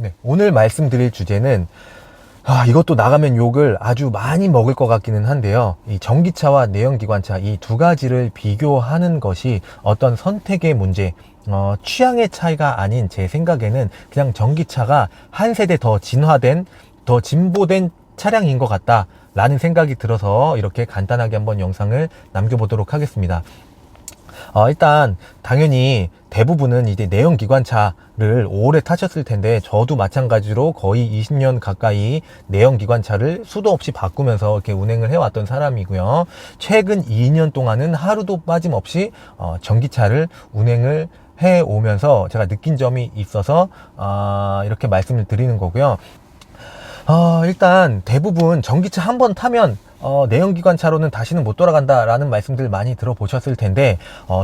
네, 오늘 말씀드릴 주제는 이것도 나가면 욕을 아주 많이 먹을 것 같기는 한데요. 이 전기차와 내연기관차 이 두 가지를 비교하는 것이 어떤 선택의 문제, 취향의 차이가 아닌 제 생각에는 그냥 전기차가 한 세대 더 진화된, 더 진보된 차량인 것 같다 라는 생각이 들어서 이렇게 간단하게 한번 영상을 남겨보도록 하겠습니다. 일단 당연히 대부분은 이제 내연기관차를 오래 타셨을 텐데, 저도 마찬가지로 거의 20년 가까이 내연기관차를 수도 없이 바꾸면서 이렇게 운행을 해왔던 사람이고요. 최근 2년 동안은 하루도 빠짐없이 전기차를 운행을 해오면서 제가 느낀 점이 있어서 이렇게 말씀을 드리는 거고요. 일단 대부분 전기차 한번 타면 내연기관차로는 다시는 못 돌아간다 라는 말씀들 많이 들어보셨을 텐데,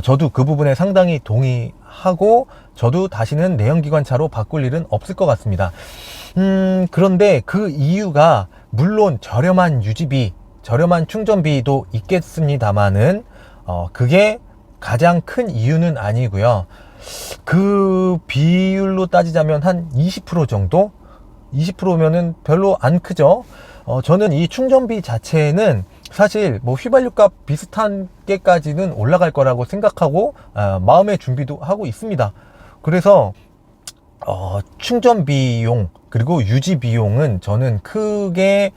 저도 그 부분에 상당히 동의하고 저도 다시는 내연기관차로 바꿀 일은 없을 것 같습니다. 그런데 그 이유가 물론 저렴한 유지비, 저렴한 충전비도 있겠습니다만은 그게 가장 큰 이유는 아니고요. 그 비율로 따지자면 한 20% 정도? 20%면은 별로 안 크죠. 저는 이 충전비 자체는 사실 뭐 휘발유값 비슷한 게까지는 올라갈 거라고 생각하고 마음의 준비도 하고 있습니다. 그래서 충전 비용 그리고 유지 비용은 저는 크게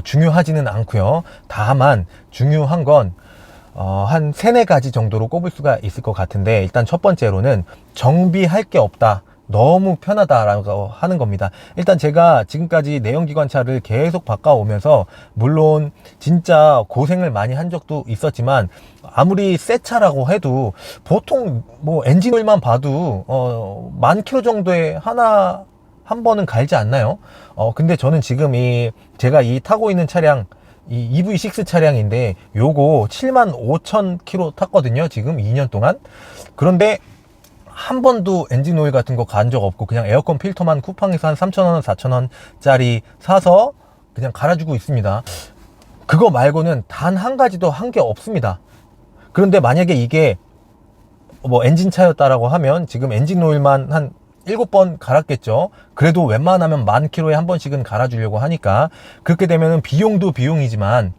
중요하지는 않고요. 다만 중요한 건 한 3-4가지 정도로 꼽을 수가 있을 것 같은데, 일단 첫 번째로는 정비할 게 없다, 너무 편하다라고 하는 겁니다. 일단 제가 지금까지 내연기관차를 계속 바꿔오면서 물론 진짜 고생을 많이 한 적도 있었지만, 아무리 새 차라고 해도 보통 뭐 엔진오일만 봐도 10,000km 정도에 한 번은 갈지 않나요? 근데 저는 지금 제가 타고 있는 차량, 이 EV6 차량인데 요거 75,000km 탔거든요. 지금 2년 동안. 그런데 한 번도 엔진 오일 같은 거 간 적 없고, 그냥 에어컨 필터만 쿠팡에서 한 3,000원, 4,000원짜리 사서 그냥 갈아주고 있습니다. 그거 말고는 단 한 가지도 한 게 없습니다. 그런데 만약에 이게 뭐 엔진차였다라고 하면 지금 엔진 오일만 한 7번 갈았겠죠. 그래도 웬만하면 10,000km에 한 번씩은 갈아주려고 하니까, 그렇게 되면은 비용도 비용이지만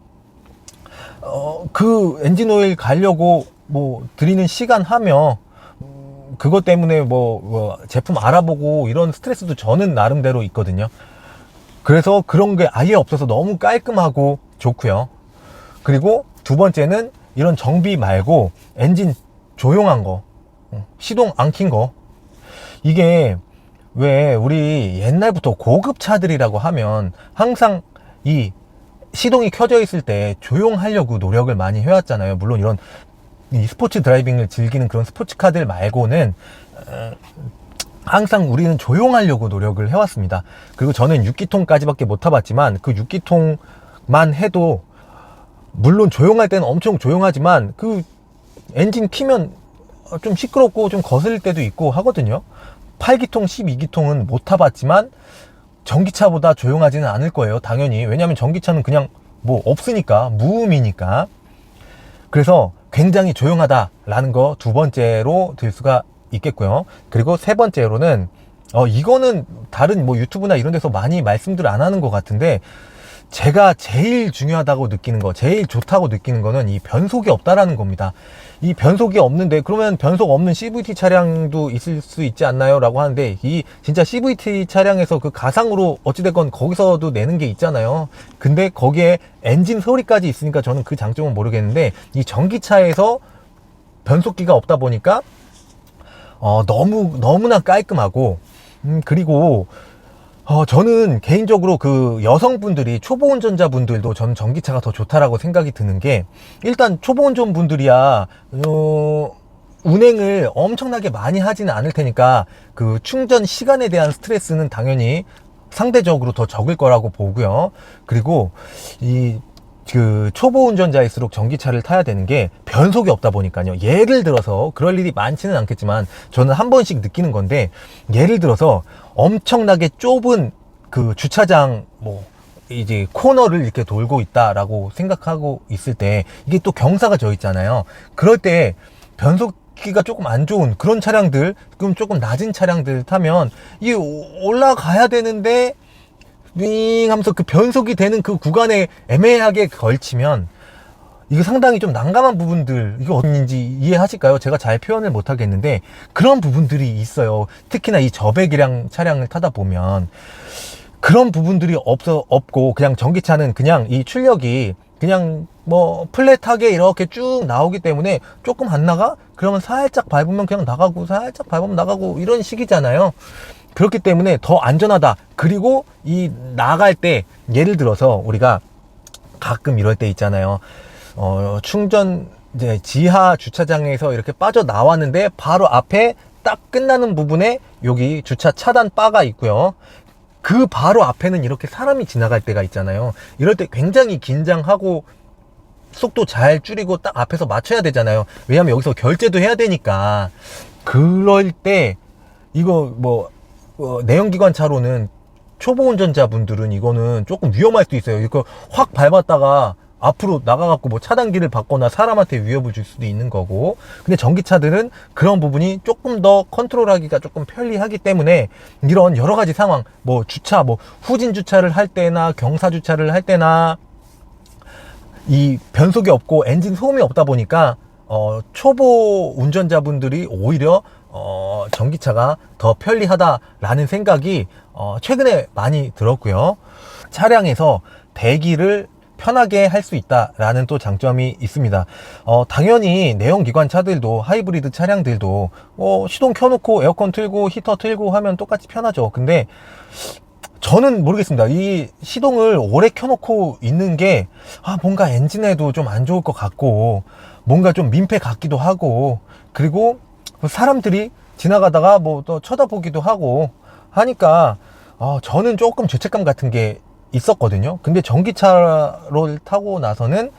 그 엔진 오일 가려고 뭐 들이는 시간 하며 그것 때문에 뭐 제품 알아보고 이런 스트레스도 저는 나름대로 있거든요. 그래서 그런 게 아예 없어서 너무 깔끔하고 좋고요. 그리고 두 번째는 이런 정비 말고 엔진 조용한 거, 시동 안 킨 거. 이게 왜 우리 옛날부터 고급 차들이라고 하면 항상 이 시동이 켜져 있을 때 조용하려고 노력을 많이 해왔잖아요. 물론 이런 이 스포츠 드라이빙을 즐기는 그런 스포츠카들 말고는 항상 우리는 조용하려고 노력을 해왔습니다. 그리고 저는 6기통까지밖에 못 타봤지만 그 6기통만 해도 물론 조용할 때는 엄청 조용하지만 그 엔진 키면 좀 시끄럽고 좀 거슬릴 때도 있고 하거든요. 8기통, 12기통은 못 타봤지만 전기차보다 조용하지는 않을 거예요. 당연히. 왜냐하면 전기차는 그냥 뭐 없으니까, 무음이니까. 그래서 굉장히 조용하다라는 거 두 번째로 들 수가 있겠고요. 그리고 세 번째로는 이거는 다른 뭐 유튜브나 이런 데서 많이 말씀들 안 하는 것 같은데, 제가 제일 중요하다고 느끼는 거, 제일 좋다고 느끼는 거는 이 변속이 없다라는 겁니다. 이 변속이 없는데 그러면 변속 없는 CVT 차량도 있을 수 있지 않나요? 라고 하는데, 이 진짜 CVT 차량에서 그 가상으로 어찌됐건 거기서도 내는 게 있잖아요. 근데 거기에 엔진 소리까지 있으니까 저는 그 장점은 모르겠는데, 이 전기차에서 변속기가 없다 보니까 너무나 깔끔하고, 그리고 저는 개인적으로 그 여성분들이, 초보 운전자분들도 저는 전기차가 더 좋다라고 생각이 드는 게, 일단 초보 운전분들이야 운행을 엄청나게 많이 하지는 않을 테니까 그 충전 시간에 대한 스트레스는 당연히 상대적으로 더 적을 거라고 보고요. 그리고 그 초보 운전자일수록 전기차를 타야 되는 게 변속이 없다 보니까요. 예를 들어서, 그럴 일이 많지는 않겠지만 저는 한 번씩 느끼는 건데, 예를 들어서 엄청나게 좁은 그 주차장 이제 코너를 이렇게 돌고 있다라고 생각하고 있을 때, 이게 또 경사가 져 있잖아요. 그럴 때 변속기가 걷기가 조금 안 좋은 그런 차량들, 그럼 조금 낮은 차량들 타면 이 올라가야 되는데 윙 하면서 그 변속이 되는 그 구간에 애매하게 걸치면 이거 상당히 좀 난감한 부분들, 이거 어딘지 이해하실까요? 제가 잘 표현을 못 하겠는데 그런 부분들이 있어요. 특히나 이 저배기량 차량을 타다 보면 그런 부분들이 없고 그냥 전기차는 그냥 이 출력이 그냥 뭐 플랫하게 이렇게 쭉 나오기 때문에 조금 안 나가? 그러면 살짝 밟으면 그냥 나가고 살짝 밟으면 나가고 이런 식이잖아요. 그렇기 때문에 더 안전하다. 그리고 이 나갈 때 예를 들어서 우리가 가끔 이럴 때 있잖아요. 충전 이제 지하 주차장에서 이렇게 빠져 나왔는데 바로 앞에 딱 끝나는 부분에 여기 주차 차단 바가 있고요. 그 바로 앞에는 이렇게 사람이 지나갈 때가 있잖아요. 이럴 때 굉장히 긴장하고 속도 잘 줄이고 딱 앞에서 맞춰야 되잖아요. 왜냐면 여기서 결제도 해야 되니까. 그럴 때 이거 내연기관 차로는 초보 운전자분들은 이거는 조금 위험할 수도 있어요. 이거 확 밟았다가 앞으로 나가갖고 뭐 차단기를 받거나 사람한테 위협을 줄 수도 있는 거고. 근데 전기차들은 그런 부분이 조금 더 컨트롤하기가 조금 편리하기 때문에 이런 여러 가지 상황, 뭐 주차, 뭐 후진 주차를 할 때나 경사 주차를 할 때나 이 변속이 없고 엔진 소음이 없다 보니까 초보 운전자분들이 오히려 전기차가 더 편리하다라는 생각이 최근에 많이 들었고요. 차량에서 대기를 편하게 할 수 있다라는 또 장점이 있습니다. 당연히 내연기관 차들도 하이브리드 차량들도 시동 켜놓고 에어컨 틀고 히터 틀고 하면 똑같이 편하죠. 근데 저는 모르겠습니다. 이 시동을 오래 켜놓고 있는 게 뭔가 엔진에도 좀 안 좋을 것 같고 뭔가 좀 민폐 같기도 하고, 그리고 사람들이 지나가다가 뭐 또 쳐다보기도 하고 하니까 저는 조금 죄책감 같은 게 있었거든요. 근데 전기차를 타고 나서는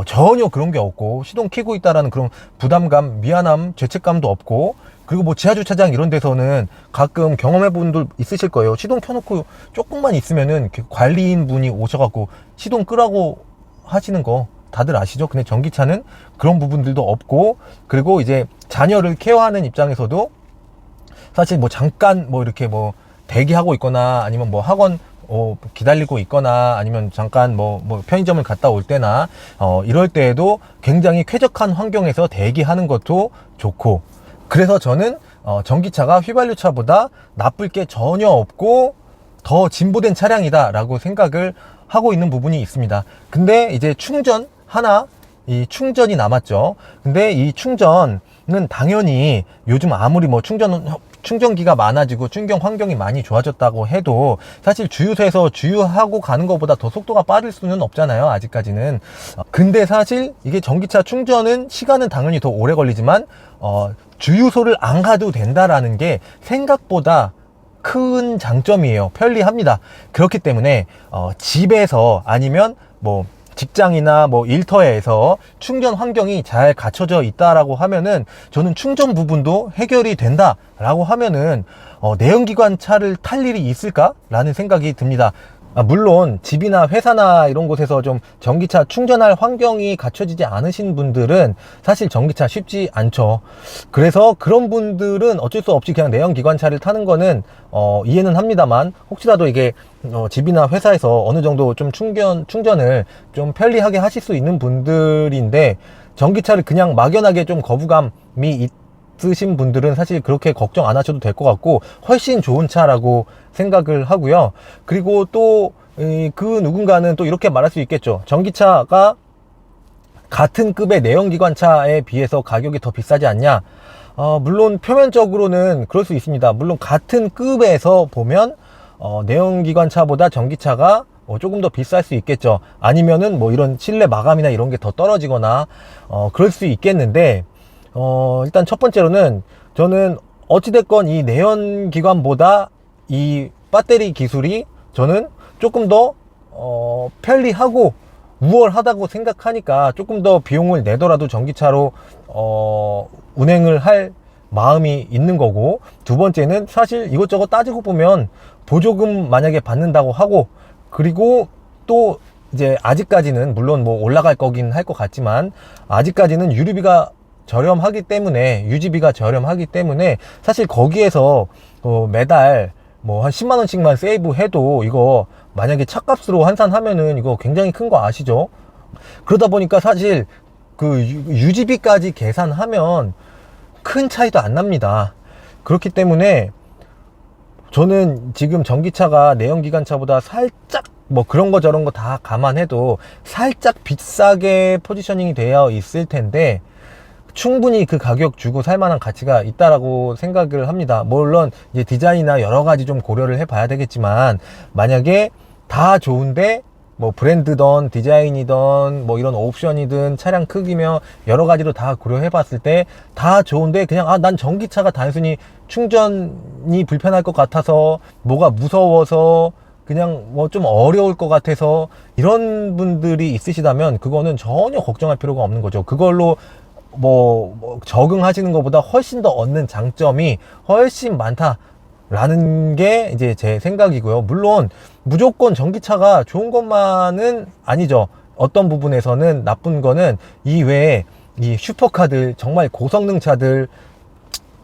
전혀 그런 게 없고 시동 켜고 있다라는 그런 부담감, 미안함, 죄책감도 없고, 그리고 뭐 지하주차장 이런 데서는 가끔 경험해 본 분들 있으실 거예요. 시동 켜놓고 조금만 있으면은 관리인 분이 오셔갖고 시동 끄라고 하시는 거 다들 아시죠? 근데 전기차는 그런 부분들도 없고, 그리고 이제 자녀를 케어하는 입장에서도 사실 뭐 잠깐 뭐 이렇게 뭐 대기하고 있거나 아니면 뭐 학원 기다리고 있거나 아니면 잠깐 뭐 편의점을 갔다 올 때나 이럴 때에도 굉장히 쾌적한 환경에서 대기하는 것도 좋고, 그래서 저는 전기차가 휘발유차보다 나쁠 게 전혀 없고 더 진보된 차량이다 라고 생각을 하고 있는 부분이 있습니다. 근데 이제 이 충전이 남았죠. 근데 이 충전은 당연히 요즘 아무리 뭐 충전기가 많아지고 충전 환경이 많이 좋아졌다고 해도 사실 주유소에서 주유하고 가는 것보다 더 속도가 빠를 수는 없잖아요, 아직까지는. 근데 사실 이게 전기차 충전은 시간은 당연히 더 오래 걸리지만 주유소를 안 가도 된다라는 게 생각보다 큰 장점이에요. 편리합니다. 그렇기 때문에 집에서 아니면 뭐 직장이나 뭐 일터에서 충전 환경이 잘 갖춰져 있다라고 하면은 저는 충전 부분도 해결이 된다라고 하면은 내연기관 차를 탈 일이 있을까라는 생각이 듭니다. 물론 집이나 회사나 이런 곳에서 좀 전기차 충전할 환경이 갖춰지지 않으신 분들은 사실 전기차 쉽지 않죠. 그래서 그런 분들은 어쩔 수 없이 그냥 내연기관차를 타는 거는 이해는 합니다만, 혹시라도 이게 집이나 회사에서 어느 정도 좀 충전을 좀 편리하게 하실 수 있는 분들인데 전기차를 그냥 막연하게 좀 거부감이 있으신 분들은 사실 그렇게 걱정 안 하셔도 될 것 같고 훨씬 좋은 차라고 생각을 하고요. 그리고 또 그 누군가는 또 이렇게 말할 수 있겠죠. 전기차가 같은 급의 내연기관차에 비해서 가격이 더 비싸지 않냐? 물론 표면적으로는 그럴 수 있습니다. 물론 같은 급에서 보면 내연기관차보다 전기차가 조금 더 비쌀 수 있겠죠. 아니면은 뭐 이런 실내 마감이나 이런 게 더 떨어지거나 그럴 수 있겠는데, 일단 첫 번째로는 저는 어찌됐건 이 내연기관보다 이 배터리 기술이 저는 조금 더 편리하고 우월하다고 생각하니까 조금 더 비용을 내더라도 전기차로 운행을 할 마음이 있는 거고, 두 번째는 사실 이것저것 따지고 보면 보조금 만약에 받는다고 하고, 그리고 또 이제 아직까지는 물론 뭐 올라갈 거긴 할 것 같지만 아직까지는 유류비가 저렴하기 때문에, 유지비가 저렴하기 때문에 사실 거기에서 매달 뭐 한 10만 원씩만 세이브 해도 이거 만약에 차값으로 환산하면은 이거 굉장히 큰 거 아시죠? 그러다 보니까 사실 그 유지비까지 계산하면 큰 차이도 안 납니다. 그렇기 때문에 저는 지금 전기차가 내연기관차보다 살짝 뭐 그런 거 저런 거 다 감안해도 살짝 비싸게 포지셔닝이 되어 있을 텐데 충분히 그 가격 주고 살만한 가치가 있다라고 생각을 합니다. 물론 이제 디자인이나 여러 가지 좀 고려를 해봐야 되겠지만, 만약에 다 좋은데 뭐 브랜드든 디자인이든 뭐 이런 옵션이든 차량 크기며 여러 가지로 다 고려해 봤을 때 다 좋은데 그냥 난 전기차가 단순히 충전이 불편할 것 같아서, 뭐가 무서워서, 그냥 뭐 좀 어려울 것 같아서, 이런 분들이 있으시다면 그거는 전혀 걱정할 필요가 없는 거죠. 그걸로 뭐 적응하시는 것보다 훨씬 더 얻는 장점이 훨씬 많다라는 게 이제 제 생각이고요. 물론 무조건 전기차가 좋은 것만은 아니죠. 어떤 부분에서는 나쁜 거는 이외에 이 슈퍼카들, 정말 고성능 차들,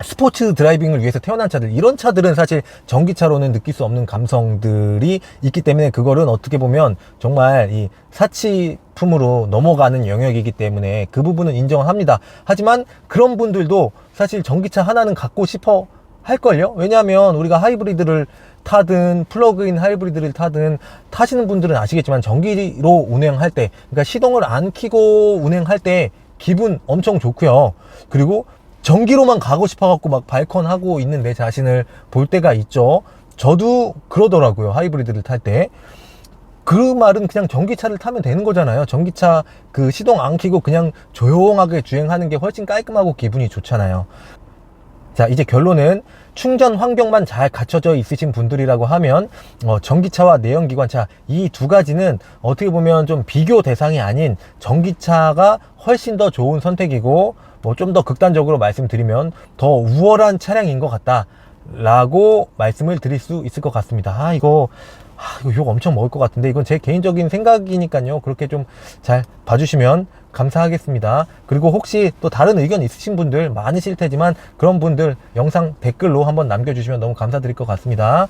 스포츠 드라이빙을 위해서 태어난 차들, 이런 차들은 사실 전기차로는 느낄 수 없는 감성들이 있기 때문에 그거는 어떻게 보면 정말 이 사치품으로 넘어가는 영역이기 때문에 그 부분은 인정을 합니다. 하지만 그런 분들도 사실 전기차 하나는 갖고 싶어 할걸요? 왜냐하면 우리가 하이브리드를 타든 플러그인 하이브리드를 타든 타시는 분들은 아시겠지만 전기로 운행할 때, 그러니까 시동을 안 켜고 운행할 때 기분 엄청 좋고요. 그리고 전기로만 가고 싶어 갖고 막 발컨하고 있는 내 자신을 볼 때가 있죠. 저도 그러더라고요. 하이브리드를 탈 때. 그 말은 그냥 전기차를 타면 되는 거잖아요. 전기차 그 시동 안 켜고 그냥 조용하게 주행하는 게 훨씬 깔끔하고 기분이 좋잖아요. 자, 이제 결론은 충전 환경만 잘 갖춰져 있으신 분들이라고 하면 전기차와 내연기관차 이 두 가지는 어떻게 보면 좀 비교 대상이 아닌 전기차가 훨씬 더 좋은 선택이고, 뭐 좀 더 극단적으로 말씀드리면 더 우월한 차량인 것 같다 라고 말씀을 드릴 수 있을 것 같습니다. 이거 욕 엄청 먹을 것 같은데 이건 제 개인적인 생각이니까요. 그렇게 좀 잘 봐주시면 감사하겠습니다. 그리고 혹시 또 다른 의견 있으신 분들 많으실 테지만 그런 분들 영상 댓글로 한번 남겨주시면 너무 감사드릴 것 같습니다.